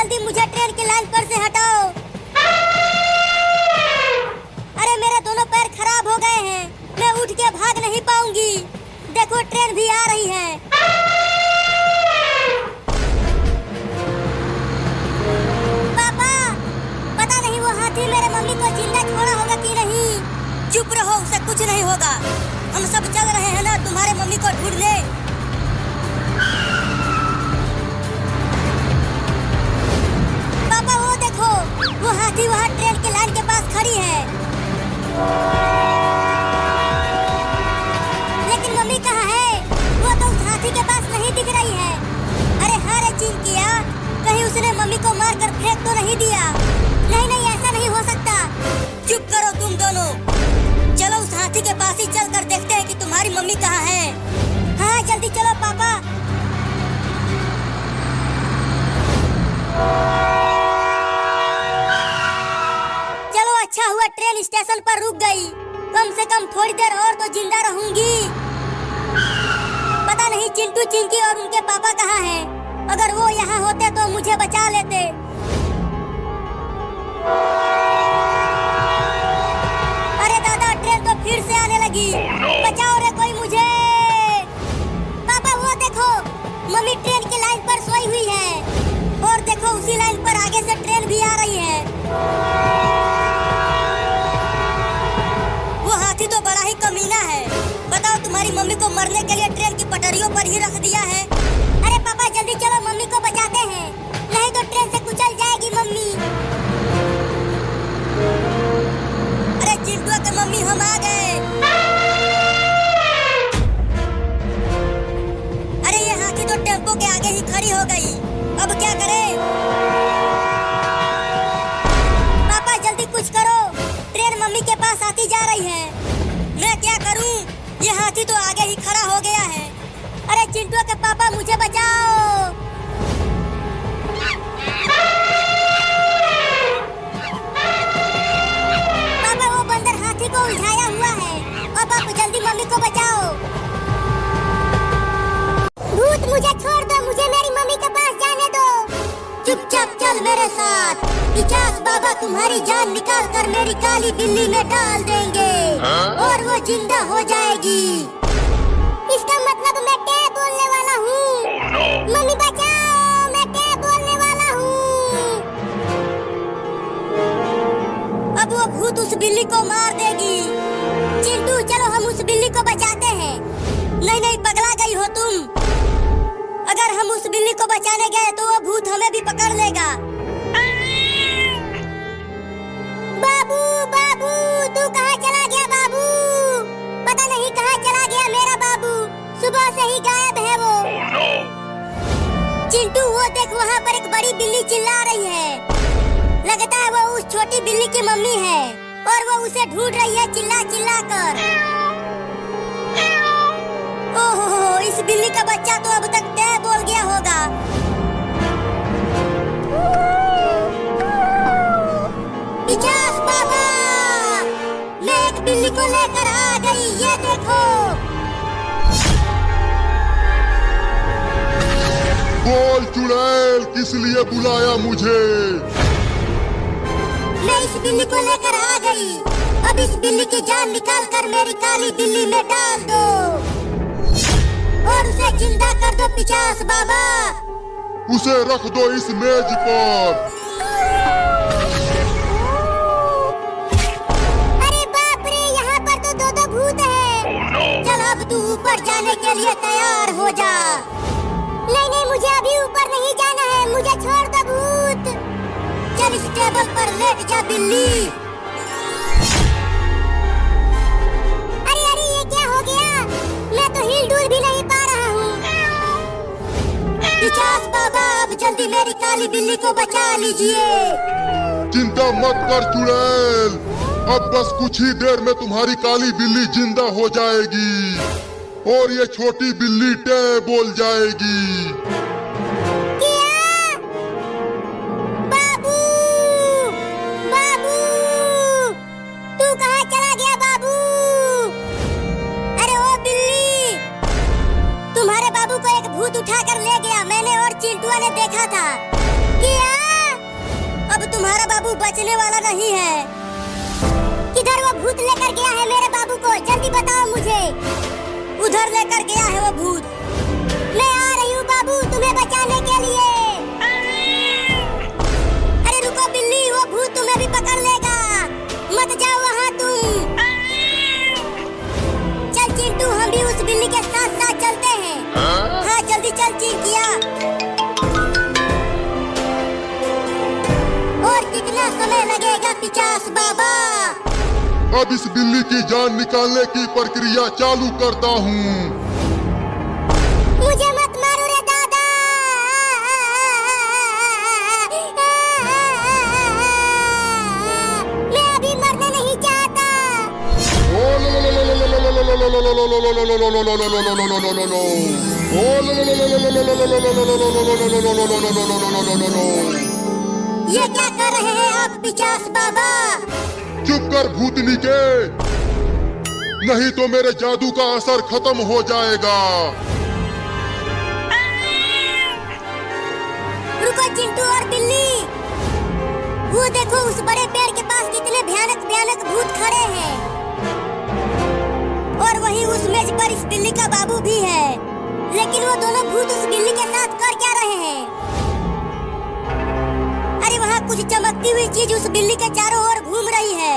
जल्दी मुझे ट्रेन की लाइन पर से हटाओ। अरे मेरे दोनों पैर खराब हो गए हैं, मैं उठ के भाग नहीं पाऊंगी। देखो ट्रेन भी आ रही है। पापा, पता नहीं वो हाथी मेरे मम्मी को जिंदा छोड़ा होगा कि नहीं। चुप रहो, उसे कुछ नहीं होगा। हम सब चल रहे हैं ना तुम्हारे मम्मी को ढूंढने। पापा वो देखो, वो हाथी वहाँ ट्रेन की लाइन के पास खड़ी है। लेकिन मम्मी कहाँ है? वो तो उस हाथी के पास नहीं दिख रही है। अरे हाँ रे चिंकिया, कहीं उसने मम्मी को मारकर फेंक तो नहीं दिया? नहीं नहीं, ऐसा नहीं हो सकता। चुप करो तुम दोनों, चलो उस हाथी के पास ही चलकर देखते हैं कि तुम्हारी मम्मी कहाँ है। हाँ जल्दी चलो पापा। चलो अच्छा हुआ ट्रेन स्टेशन पर रुक गई। कम से कम थोड़ी देर और तो जिंदा रहूंगी। पता नहीं चिंटू चिंकी और उनके पापा कहाँ हैं। अगर वो यहाँ होते तो मुझे बचा लेते। अरे दादा, ट्रेन तो फिर से आने लगी। बचाओ रे कोई मुझे। पापा वो देखो, मम्मी ट्रेन की लाइन पर सोई हुई है। और देखो उसी लाइन पर आगे से ट्रेन भी आ रही है। वो हाथी तो बड़ा ही कमीना है। बताओ, तुम्हारी मम्मी को मरने के लिए ट्रेन की पटरियों पर ही रख दिया है। अरे पापा जल्दी चलो, मम्मी को बचाते हैं, नहीं तो ट्रेन से कुचल जाएगी मम्मी। अरे चिंटू के मम्मी, हम आ गए। अरे ये हाथी तो टेम्पो के आगे ही खड़ी हो गई। अब क्या करें? पापा जल्दी कुछ करो, ट्रेन मम्मी के पास आती जा रही है। मैं क्या करूं? ये हाथी तो आगे ही खड़ा हो गया है। अरे चिंटू के पापा, मुझे बचाओ। पापा वो बंदर हाथी को उलझाया हुआ है। अब आप जल्दी मम्मी को बचाओ। भूत मुझे छोड़ दो, मुझे मेरी मम्मी के पास जाने दो। चुपचाप चल मेरे साथ। पिचास बाबा तुम्हारी जान निकाल कर मेरी काली बिल्ली में डाल देंगे और वो जिंदा हो जाएगी। इसका मतलब मैं टे बोलने वाला हूँ। मम्मी बचाओ, मैं टे बोलने वाला हूँ। अब वो भूत उस बिल्ली को मार देगी। चिंटू चलो हम उस बिल्ली को बचाते हैं। नहीं नहीं, पगला गई हो तुम। अगर हम उस बिल्ली को बचाने गए तो वो भूत हमें भी पकड़ लेगा। बाबू बाबू, तू कहाँ चला गया बाबू? पता नहीं कहाँ चला गया मेरा बाबू, सुबह से ही गायब है वो। चिंटू वो देख, वहाँ पर एक बड़ी बिल्ली चिल्ला रही है। लगता है वो उस छोटी बिल्ली की मम्मी है और वो उसे ढूंढ रही है चिल्ला चिल्ला कर। ओहो, इस बिल्ली का बच्चा तो अब तक तय बोल गया होगा। पिचास बाबा, मैं एक बिल्ली को लेकर आ गई, ये देखो। बोल चुड़ैल, किस लिए बुलाया मुझे? मैं इस बिल्ली को लेकर आ गई। अब इस बिल्ली की जान निकाल कर मेरी काली बिल्ली में डाल दो और उसे जिंदा कर दो पिचास बाबा। उसे रख दो इस मेज पर। अरे बाप रे, यहाँ पर तो दो दो भूत हैं। चल अब तू ऊपर जाने के लिए तैयार हो जा। नहीं नहीं, मुझे अभी ऊपर नहीं जाना है, मुझे छोड़ दो भूत। चल इस टेबल पर लेट जा बिल्ली। अरे अरे, ये क्या हो गया? मैं तो हिल डुल भी नहीं पा रहा हूँ। पिचास बाबा, अब जल्दी मेरी काली बिल्ली को बचा लीजिए। चिंता मत कर चुड़ैल, अब बस कुछ ही देर में तुम्हारी काली बिल्ली जिंदा हो जाएगी और ये छोटी बिल्ली टे बोल जाएगी। क्या? बाबू, बाबू, तू कहाँ चला गया बाबू? अरे ओ बिल्ली, तुम्हारे बाबू को एक भूत उठा कर ले गया। मैंने और चिंटुआ ने देखा था। क्या? अब तुम्हारा बाबू बचने वाला नहीं है। किधर वो भूत लेकर गया है मेरे बाबू को, जल्दी बताओ मुझे। उधर लेकर गया है वो भूत। मैं आ रही हूँ बाबू तुम्हें बचाने के लिए। अरे रुको बिल्ली, वो भूत तुम्हें भी पकड़ लेगा, मत जाओ वहाँ तुम। चल चिंटू, हम भी उस बिल्ली के साथ साथ चलते हैं। हाँ जल्दी चल चिंकिया। और कितना समय लगेगा पिचास बाबा? अब इस बिल्ली की जान निकालने की प्रक्रिया चालू करता हूँ। मुझे मत मारो रे दादा। मैं अभी मरना नहीं चाहता। ये क्या कर रहे हैं आप पिचास बाबा? चुप कर भूतनी के, नहीं तो मेरे जादू का असर खत्म हो जाएगा। रुको चिंटू और बिल्ली, वो देखो उस बड़े पेड़ के पास कितने भयानक भयानक भूत खड़े हैं। और वहीं उस मेज पर इस बिल्ली का बाबू भी है। लेकिन वो दोनों भूत उस बिल्ली के साथ कर क्या रहे हैं? अरे वहाँ कुछ चमकती हुई चीज उस बिल्ली के चारों ओर घूम रही है।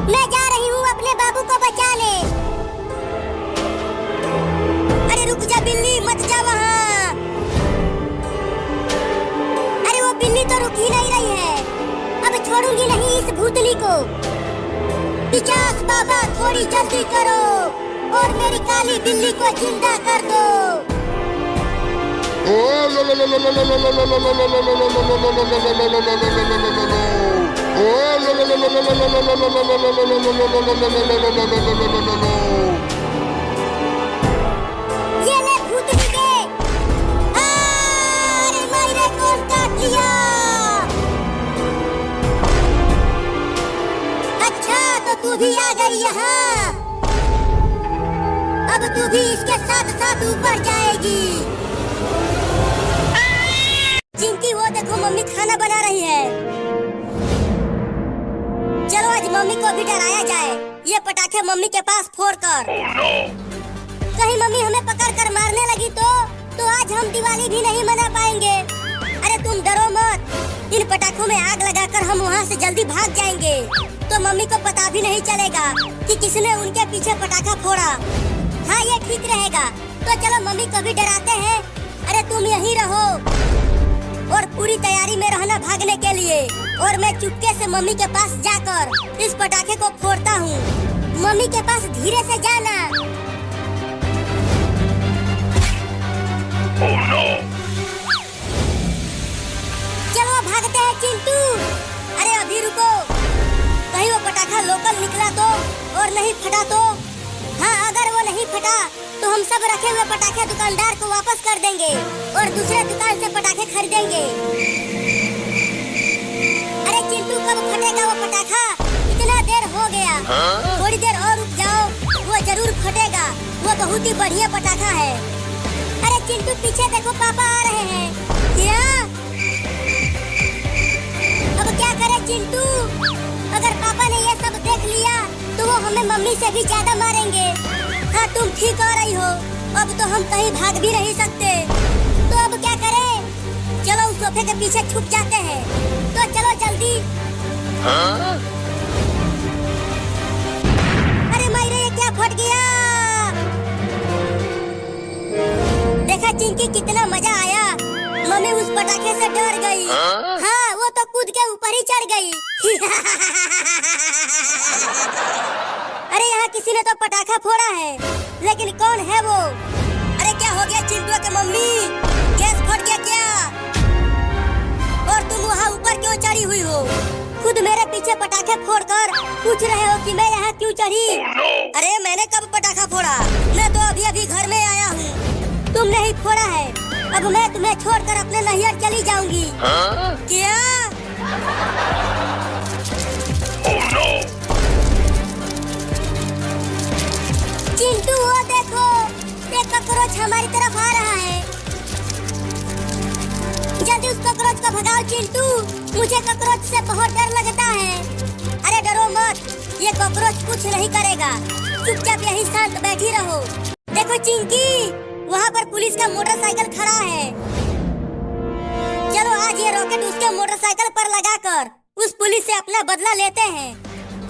मैं जा रही हूँ अपने बाबू को बचाने। अरे रुक जा बिल्ली, मत जा वहाँ। अरे वो बिल्ली तो रुक ही नहीं रही है। अब छोड़ूंगी नहीं इस भूतनी को। पिचास बाबा थोड़ी जल्दी करो और मेरी काली बिल्ली को जिंदा कर दो। ये ले भूतनी के। अरे मेरे कौन काट लिया? अच्छा तो तू भी आ गई यहाँ। अब तू भी इसके साथ साथ ऊपर जाएगी। चिंकी वो देखो मम्मी खाना बना रही है। चलो आज मम्मी को भी डराया जाए। ये पटाखे मम्मी के पास फोड़कर। कहीं मम्मी हमें पकड़कर मारने लगी तो आज हम दिवाली भी नहीं मना पाएंगे। अरे तुम डरो मत, इन पटाखों में आग लगाकर हम वहाँ से जल्दी भाग जाएंगे। तो मम्मी को पता भी नहीं चलेगा कि किसने उनके पीछे पटाखा फोड़ा। हाँ ये ठीक रहेगा। तो चलो मम्मी को भी डराते हैं। अरे तुम यहीं रहो और पूरी तैयारी में रहना भागने के लिए। और मैं चुपके से मम्मी के पास जाकर इस पटाखे को फोड़ता हूँ। मम्मी के पास धीरे से जाना। चलो भागते हैं चिंटू। अरे अभी रुको, कहीं वो पटाखा लोकल निकला तो और नहीं फटा तो? हाँ अगर वो नहीं फटा तो हम सब रखे हुए पटाखे दुकानदार को वापस कर देंगे और दूसरे दुकान से पटाखे खरीदेंगे। अरे चिंटू कब फटेगा वो पटाखा? इतना देर हो गया। थोड़ी देर और रुक जाओ, वो जरूर फटेगा। वो बहुत ही बढ़िया पटाखा है। अरे चिंटू पीछे देखो, पापा आ रहे हैं। क्या? अब क्या करे चिंटू? अगर पापा ने ये सब देख लिया तो वो हमें मम्मी से भी ज्यादा मारेंगे। हाँ तुम ठीक कह रही हो। अब तो हम कहीं भाग भी नहीं सकते। तो अब क्या करें? चलो उस सोफे के पीछे छुप जाते हैं। तो चलो जल्दी। अरे मायरे ये क्या फट गया? देखा चिंकी कितना मजा आया। मम्मी उस पटाखे से डर गई। हाँ वो तो कूद के ऊपर ही चढ़ गई। अरे यहाँ किसी ने तो पटाखा फोड़ा है, लेकिन कौन है वो? अरे क्या हो गया चिंटू के मम्मी? गैस फट गया क्या? और तुम वहाँ ऊपर क्यों चढ़ी हुई हो? खुद मेरे पीछे पटाखे फोड़कर पूछ रहे हो कि मैं यहाँ क्यों चढ़ी? अरे मैंने कब पटाखा फोड़ा? मैं तो अभी अभी घर में आया हूँ। तुमने ही फोड़ा है। अब मैं तुम्हें छोड़कर अपने नैहर चली जाऊंगी। क्या? चिंटू वो देखो, एक कॉकरोच हमारी तरफ आ रहा है। जल्दी उस कॉकरोच को भगाओ चिंटू, मुझे कॉकरोच से बहुत डर लगता है। अरे डरो मत, ये कॉकरोच कुछ नहीं करेगा, चुपचाप यहीं शांत बैठी रहो। देखो चिंकी, वहाँ पर पुलिस का मोटरसाइकिल खड़ा है। चलो आज ये रॉकेट उसके मोटरसाइकिल पर लगाकर उस पुलिस से अपना बदला लेते हैं।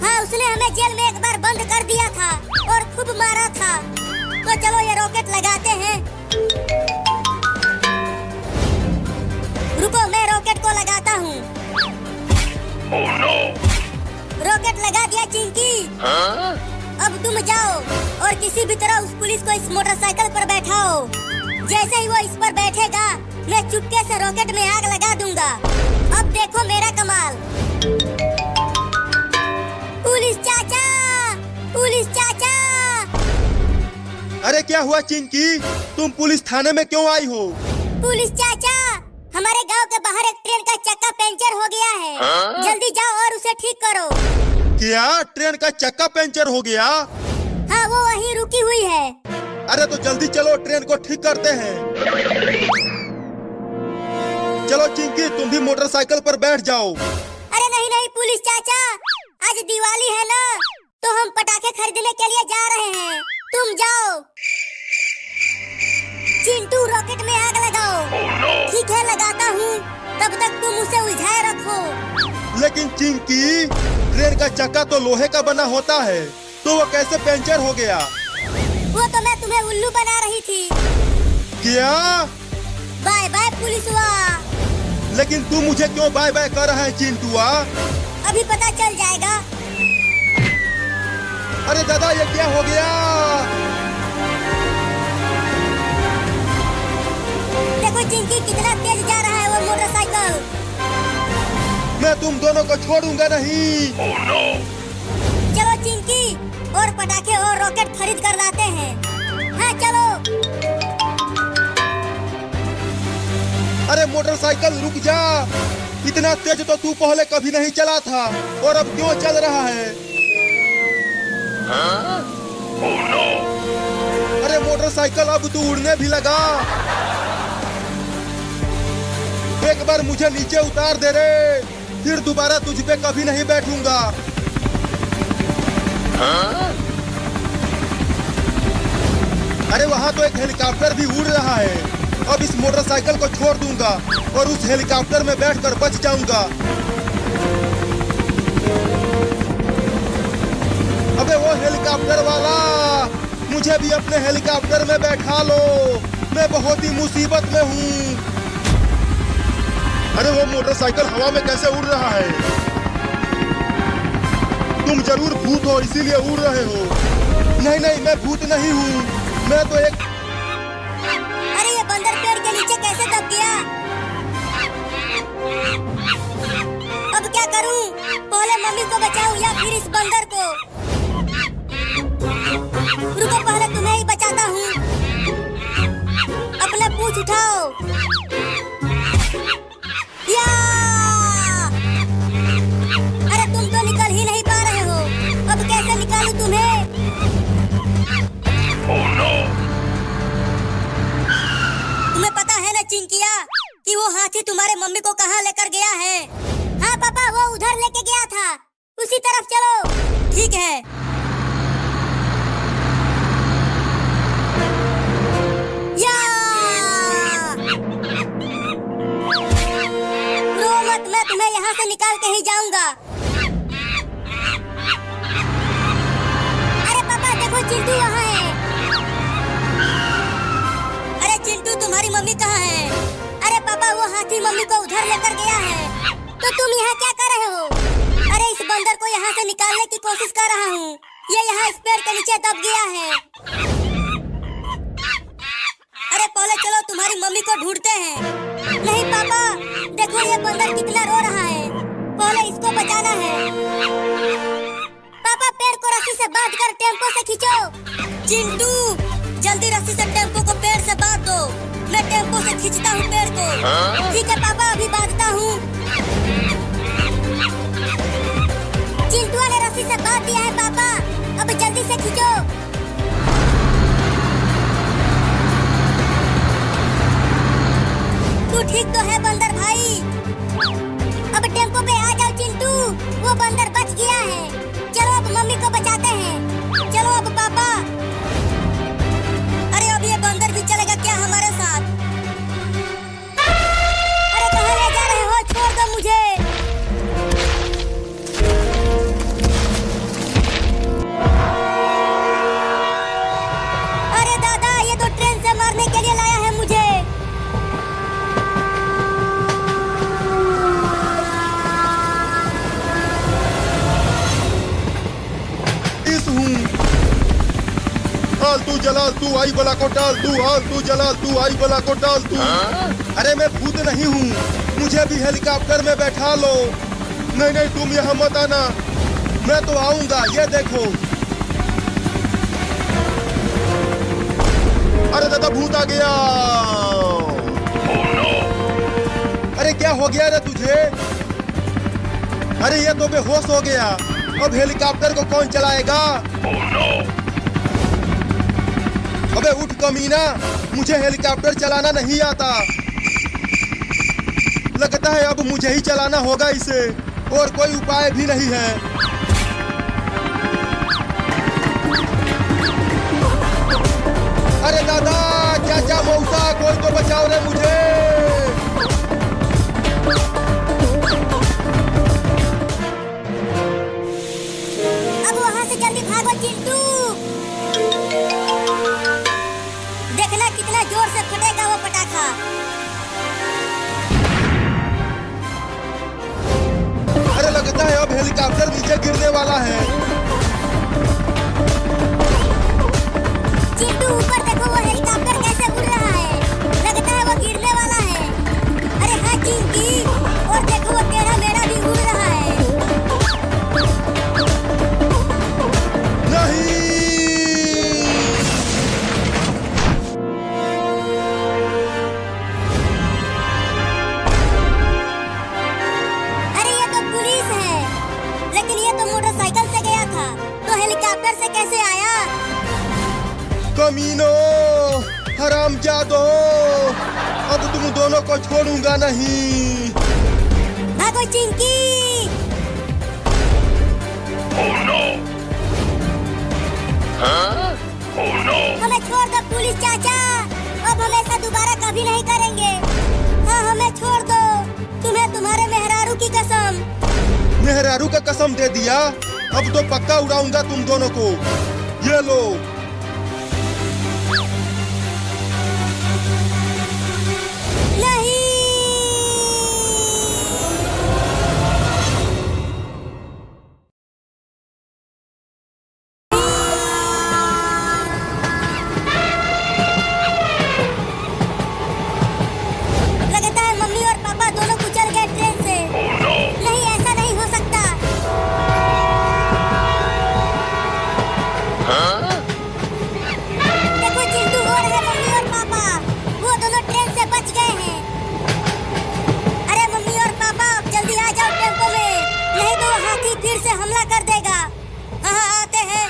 हाँ, उसने हमें जेल में एक बार बंद कर दिया था और खूब मारा था। तो चलो ये रॉकेट लगाते हैं। रुको, मैं रॉकेट को लगाता हूँ। Oh, no. रॉकेट लगा दिया चिंकी। अब तुम जाओ और किसी भी तरह उस पुलिस को इस मोटरसाइकिल पर बैठाओ। जैसे ही वो इस पर बैठेगा, मैं चुपके से रॉकेट में आग लगा दूंगा। अब देखो मेरा कमाल। पुलिस चाचा, पुलिस चाचा। अरे क्या हुआ चिंकी, तुम पुलिस थाने में क्यों आई हो? पुलिस चाचा, हमारे गांव के बाहर एक ट्रेन का चक्का पंचर हो गया है। जल्दी जाओ और उसे ठीक करो। क्या ट्रेन का चक्का पंचर हो गया? हाँ, वो वहीं रुकी हुई है। अरे तो जल्दी चलो, ट्रेन को ठीक करते हैं। चलो चिंकी, तुम भी मोटरसाइकिल पर बैठ जाओ। अरे नहीं नहीं पुलिस चाचा, आज दिवाली है ना, तो हम पटाखे खरीदने के लिए जा रहे हैं। तुम जाओ। चिंटू, रॉकेट में आग लगाओ। ठीक है, लगाता हूँ, तब तक तुम उसे उलझाए रखो। लेकिन चिंकी, ट्रेन का चक्का तो लोहे का बना होता है, तो वो कैसे पंचर हो गया? वो तो मैं तुम्हें उल्लू बना रही थी। क्या? बाय बाय पुलिसवा। लेकिन तू मुझे क्यों बाय बाय कर रहा है चिंटुआ? अभी पता चल जाएगा। अरे दादा, ये क्या हो गया? देखो चिंकी, कितना तेज जा रहा है वो मोटरसाइकिल। मैं तुम दोनों को छोड़ूंगा नहीं। Oh, no. चलो चिंकी, और पटाखे और रॉकेट खरीद कर लाते हैं। हाँ चलो। अरे मोटरसाइकिल रुक जा, इतना तेज तो तू पहले कभी नहीं चला था, और अब क्यों चल रहा है? Oh, no. अरे मोटरसाइकिल, अब तू उड़ने भी लगा। एक बार मुझे नीचे उतार दे रे, फिर दोबारा तुझ पे कभी नहीं बैठूंगा। अरे वहाँ तो एक हेलीकॉप्टर भी उड़ रहा है। अब इस मोटरसाइकिल को छोड़ दूंगा और उस हेलीकॉप्टर में बैठकर बच जाऊंगा। अबे वो हेलीकॉप्टर वाला, मुझे भी अपने हेलीकॉप्टर में बैठा लो, मैं बहुत ही मुसीबत में हूँ। अरे वो मोटरसाइकिल हवा में कैसे उड़ रहा है? तुम जरूर भूत हो, इसीलिए उड़ रहे हो। नहीं नहीं, मैं भूत नहीं हूँ, मैं तो एक... अरे ये बंदर पेड़ के नीचे कैसे दब गया? अब क्या करूं? पहले मम्मी को बचाऊं या फिर इस बंदर को? रुको, पहले तुम्हें ही बचाता हूँ। अपना पूंछ उठाओ। या! अरे तुम तो निकल ही नहीं पा रहे हो, अब कैसे निकालूं तुम्हें? Oh, no. तुम्हें पता है ना चिंकिया, कि वो हाथी तुम्हारे मम्मी को कहाँ लेकर गया है? हाँ पापा, वो उधर लेके गया था, उसी तरफ चलो। ठीक है। या! रो मत, मैं तुम्हें यहाँ से निकाल के ही जाऊंगा। अरे पापा देखो, चिंटू वहाँ है। अरे चिंटू, तुम्हारी मम्मी कहाँ है? अरे पापा, वो हाथी मम्मी को उधर लेकर गया है। तो तुम यहाँ क्या कर रहे हो? अरे इस बंदर को यहाँ से निकालने की कोशिश कर रहा हूँ, ये यहाँ इस पेड़ के नीचे दब गया है। अरे पहले चलो तुम्हारी मम्मी को ढूंढते हैं। नहीं पापा, देखो ये बंदर कितना रो रहा है, पहले इसको बचाना है। पापा, पेड़ को रस्सी से बांधकर टेम्पो से खींचो। चिंटू, जल्दी रस्सी से टेम्पो को पेड़ से बांध दो, मैं टेम्पो से खींचता हूँ पेड़ को। ठीक है पापा, अभी बांधता हूँ। चिंटू ने रस्सी से बांध दिया है पापा, अब जल्दी से खींचो। टूट ठीक तो है बंदर भाई। अब टेम्पो पे आ जाओ चिंटू, वो बंदर बच गया है। चलो अब मम्मी को बचाते हैं। चलो अब पापा। अरे अब ये बंदर भी चलेगा क्या हमारे साथ? अरे कहाँ ले जा रहे हो? छोड़ दो मुझे। अरे दादा, ये तो ट्रेन से मारने के लिए लाया है मुझे। तू जलाल तू आई बला को डाल तू, हाल तू जलाल तू आई बला को डाल तू। अरे मैं भूत नहीं हूँ, मुझे भी हेलीकॉप्टर में बैठा लो। नहीं नहीं तुम यहाँ मत आना, मैं तो आऊंगा, ये देखो। अरे दादा भूत आ गया। अरे क्या हो गया रे तुझे? अरे ये तो बेहोश हो गया। अब हेलीकॉप्टर को कौन चलाएगा? अबे उठ कमीना, मुझे हेलीकॉप्टर चलाना नहीं आता। लगता है अब मुझे ही चलाना होगा इसे, और कोई उपाय भी नहीं है। अरे दादा, चाचा, मौसा, कोई तो बचाओ रे मुझे। अब वहाँ से जल्दी भागो चिंटू। देखना कितना जोर से फटेगा वो पटाखा। अरे लगता है अब हेलीकॉप्टर नीचे गिरने वाला है। चिंटू ऊपर देखो, वो हेलीकॉप्टर कैसे उड़ रहा है। लगता है वो गिरने वाला है। अरे हाँ चिंकी, और देखो वो टेढ़ा मेढ़ा भी उड़ रहा है। नहीं। अरे ये तो पुलिस है, लेकिन ये तो मोटरसाइकिल से गया था, तो हेलीकॉप्टर से कैसे आया? कमीनो, हरामजादो, अब तुम दोनों को छोड़ूंगा नहीं। भागो चिंकी। हमें छोड़ दो पुलिस चाचा, अब हम ऐसा दोबारा कभी नहीं करेंगे। हाँ हमें छोड़ दो, तुम्हें तुम्हारे मेहरारू की कसम। मेहरारू का कसम दे दिया, अब तो पक्का उड़ाऊंगा तुम दोनों को। ये लो। नहीं। लगता है मम्मी और पापा दोनों कुचल गए ट्रेन से। नहीं, ऐसा नहीं हो सकता। देखो चिंटू, हो रहे मम्मी और पापा, वो दोनों ट्रेन से बच गए हैं। अरे मम्मी और पापा, अब जल्दी आ जाओ टेम्पो में, नहीं तो वो हाथी फिर से हमला कर देगा। हाँ हाँ आते हैं।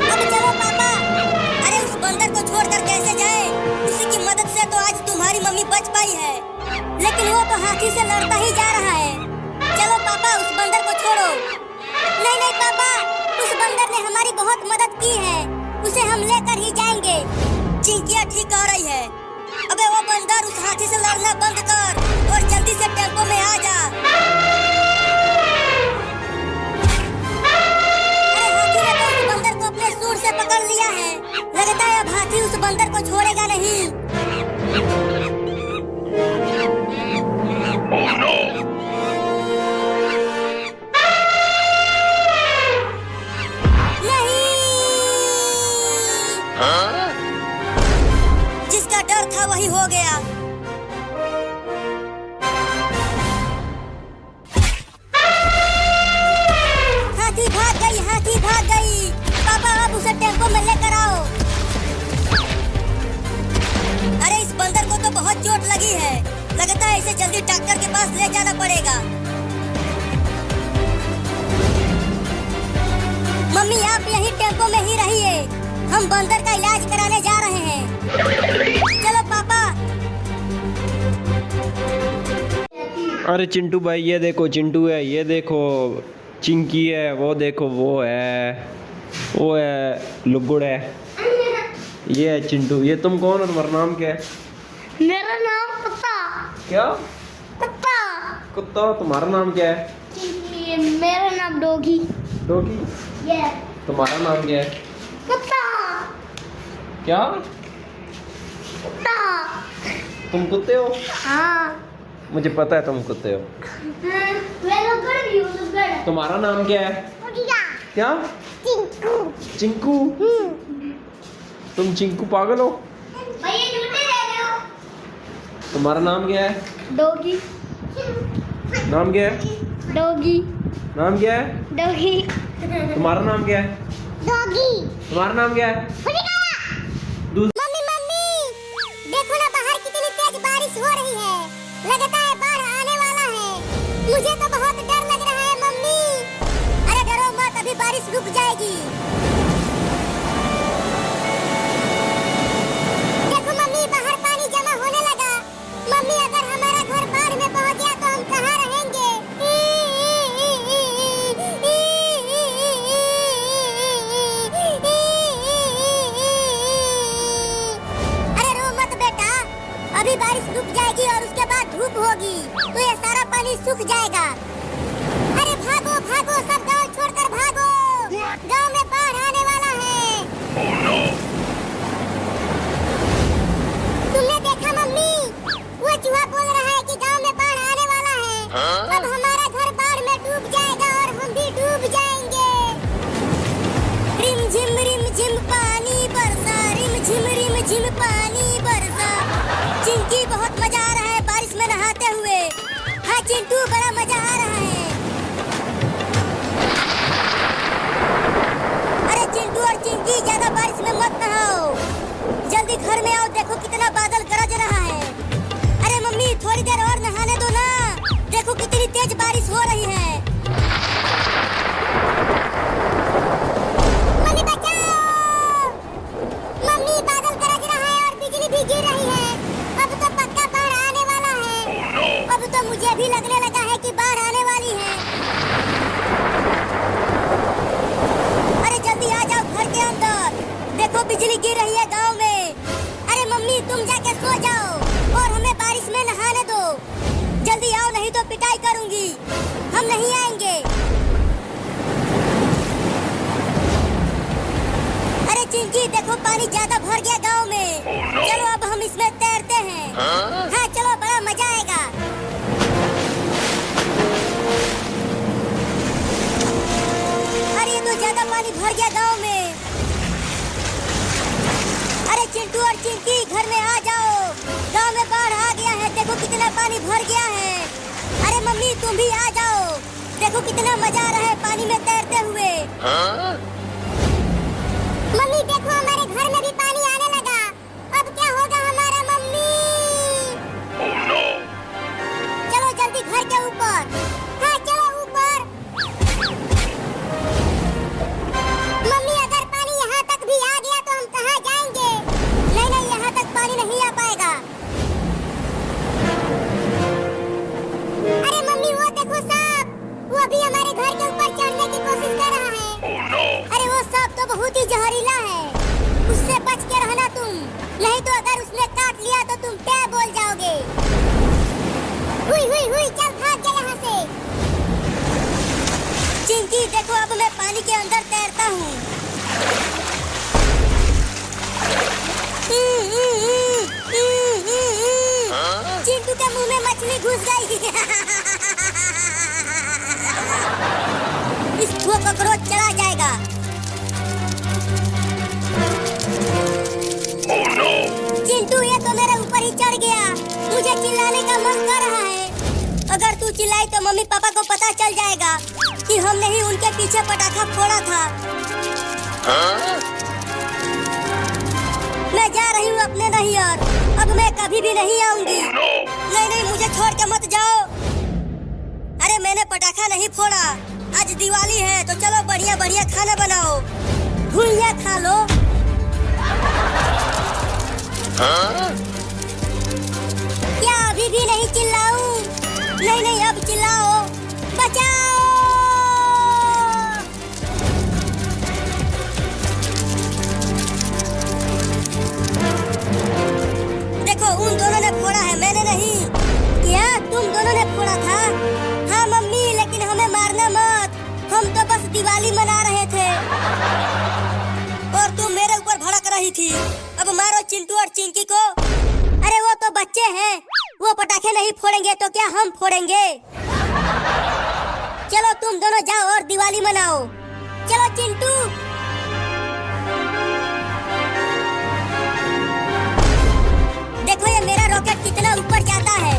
अब चलो पापा। अरे उस बंदर को छोड़कर कैसे जाए? उसी की मदद से तो आज तुम्हारी मम्मी बच पाई है, लेकिन वो तो हाथी से लड़ता ही जा रहा है। चलो पापा, उस बंदर को छोड़ो। नहीं नहीं पापा, उस बंदर ने हमारी बहुत मदद की है, उसे हम लेकर ही जाएंगे। चिंकिया ठीक कह रही है। अबे वो बंदर, उस हाथी से लड़ना बंद कर और जल्दी से टेम्पो में आ जा। अरे हाथी ने तो उस बंदर को अपने सूंड से पकड़ लिया है। लगता है अब हाथी उस बंदर को छोड़ेगा नहीं। जिसका डर था वही हो गया। हाथी भाग गई, हाथी भाग गई। पापा अब उसे टेम्पो में लेकर आओ। अरे इस बंदर को तो बहुत चोट लगी है, लगता है इसे जल्दी डॉक्टर के पास ले जाना पड़ेगा। मम्मी आप यही टेम्पो में ही रहिए, हम बंदर का इलाज कराने जा रहे हैं। चलो पापा। अरे चिंटू भाई ये देखो चिंटू है, ये देखो चिंकी है, वो देखो वो है लुगुड़ है, ये है चिंटू। ये तुम कौन हो, तुम्हारा नाम क्या है? मेरा नाम कुत्ता। क्या? कुत्ता। कुत्ता। तुम्हारा नाम क्या है? मेरा नाम डॉगी। डॉगी। ये तुम्हारा नाम क्या है? कुत्ता। क्या? कुत्ता। तुम कुत्ते हो? हाँ। मुझे पता है तुम कुत्ते हो। मैं लुगड़ भी हूँ, लुगड़। तुम्हारा नाम क्या है? क्या? चिंकू। चिंकू। तुम चिंकू पागल हो? भैया झूठे ले रहे हो। तुम्हारा नाम क्या है? डॉगी। नाम क्या है? डॉगी। नाम क्या है? डॉगी। तुम्हारा नाम क्या है? डॉगी। तुम्हारा नाम क्या है? मम्मी मम्मी, देखो ना बाहर कितनी तेज बारिश हो रही है। लगता है बाढ़ आने वाला है। मुझे तो बहुत डर लग रहा है मम्मी। अरे डरो मत, अभी बारिश रुक जाएगी। देखो मम्मी, बाहर पानी जमा होने लगा। मम्मी अगर हमारा घर बाढ़ में पहुंच गया तो हम कहाँ रहेंगे? अरे रो मत बेटा, अभी बारिश रुक जाएगी और उसके बाद धूप होगी तो ये सारा पानी सूख जाएगा। अरे भागो भागो, सब गांव छोड़कर भागो, गांव में बाढ़ आने वाला है। तुमने देखा मम्मी, वो चूहा बोल रहा है कि गांव में बाढ़ आने वाला है। अब हमारा घर बाढ़ में डूब जाएगा और हम भी डूब जाएंगे। रिम झिम पानी बरसा, रिम झिम पानी बरसा। चिंकी बहुत मजा आ रहा है बारिश में नहाते हुए। हाँ चिंटू, बड़ा मजा आ रहा है। अरे चिंटू और चिंकी, ज्यादा बारिश में मत नहाओ, जल्दी घर में आओ। देखो कितना बादल गरज रहा है। अरे मम्मी थोड़ी देर और नहाने दो ना, देखो कितनी तेज बारिश हो रही है। मम्मी बचाओ, मम्मी बादल गरज रहा है और बिजली भी गिर रही है। अब तो पक्का बाढ़ आने वाला है। अब तो मुझे भी लगने लगा है कि बाढ़ आने वाली है। अरे जल्दी आ जाओ घर के अंदर, देखो बिजली गिर रही है गांव में। अरे मम्मी तुम जाके सो जाओ और हमें बारिश में नहाने दो। जल्दी आओ, नहीं तो पिटाई करूंगी। हम नहीं आएंगे। अरे चिंकी देखो, पानी ज्यादा भर गया गांव में। चलो अब हम इसमें तैरते हैं। हाँ चलो, बड़ा मजा आएगा। अरे ये तो ज्यादा पानी भर गया गांव में। अरे चिंटू और चिंकी घर में आ जाओ, गांव में बाढ़ आ गया है। देखो कितना पानी भर गया है। अरे मम्मी तुम भी आ जाओ, देखो कितना मजा आ रहा है पानी में तैरते हुए। मम्मी देखो, हमारे घर में भी पानी आने लगा। अब क्या होगा हमारा मम्मी? चलो जल्दी घर के ऊपर। हाँ चलो ऊपर। मम्मी अगर पानी यहाँ तक भी आ गया तो हम कहाँ जाएंगे? नहीं नहीं, यहाँ तक पानी नहीं आ पाएगा। अरे मम्मी वो देखो सांप, वो भी हमारे घर के ऊपर चढ़ने की कोशिश कर रहा है। अरे वो सांप तो बहुत ही जहरीला है, उससे बच के रहना तुम, नहीं तो अगर उसने काट लिया तो तुम क्या बोल जाओगे। हुई हुई हुई, चल भाग जा यहाँ से। चिंकी देखो, अब मैं पानी के अंदर तैरता हूँ। चिंटू के मुंह में मछली घुस गई। इसको ककरोच चला जाएगा। चिंटू ये तो मेरे ऊपर ही चढ़ गया। मुझे चिल्लाने का मन कर रहा है। अगर तू चिल्लाई तो मम्मी पापा को पता चल जाएगा कि हमने ही उनके पीछे पटाखा फोड़ा था। मैं जा रही हूँ अपने नैहर, अब मैं कभी भी नहीं आऊंगी। नहीं नहीं, मुझे छोड़ के मत जाओ। अरे मैंने पटाखा नहीं फोड़ा, आज दिवाली है तो चलो बढ़िया बढ़िया खाना बनाओ, भुजिया खा लो। क्या अभी भी नहीं चिल्लाऊं? नहीं नहीं, अब चिल्लाओ, बचाओ। देखो, उन दोनों ने फोड़ा है, मैंने नहीं। क्या तुम दोनों ने फोड़ा था? हाँ मम्मी, लेकिन हमें मारना मत, हम तो बस दिवाली मना रहे थे और तुम मेरे ऊपर भड़क रही थी। अब मारो चिंटू और चिंकी को। अरे वो तो बच्चे हैं, वो पटाखे नहीं फोड़ेंगे तो क्या हम फोड़ेंगे? चलो तुम दोनों जाओ और दिवाली मनाओ। चलो चिंटू। देखो ये मेरा रॉकेट कितना ऊपर जाता है।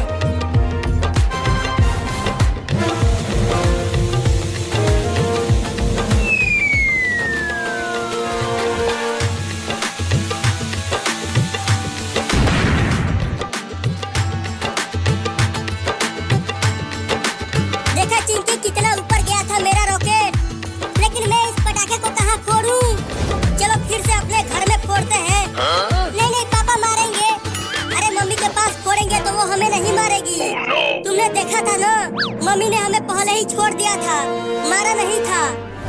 देखा चिंकी कितना ऊपर गया था मेरा रॉकेट, लेकिन मैं इस पटाखे को कहाँ फोड़ूं? चलो फिर से अपने घर में फोड़ते हैं। नहीं नहीं, पापा मारेंगे। अरे मम्मी के पास फोड़ेंगे तो वो हमें नहीं मारेगी। तुमने देखा था ना, मम्मी ने हमें पहले ही छोड़ दिया था, मारा नहीं था।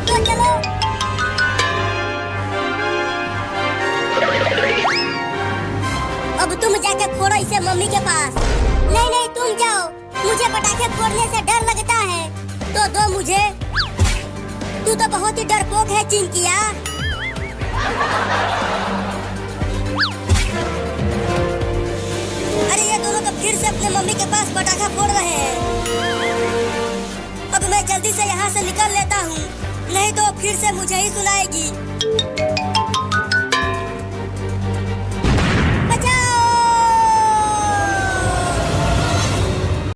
तो चलो। अब तुम जाके फोड़ो इसे मम्मी के पास। नहीं नहीं, तुम जाओ, मुझे पटाखे फोड़ने से डर लगता है। तो दो मुझे। तू तो बहुत ही डरपोक है चिंकिया। अरे ये दोनों तो फिर से अपने मम्मी के पास पटाखा फोड़ रहे हैं। अब मैं जल्दी से यहाँ से निकल लेता हूँ, नहीं तो फिर से मुझे ही सुनाएगी।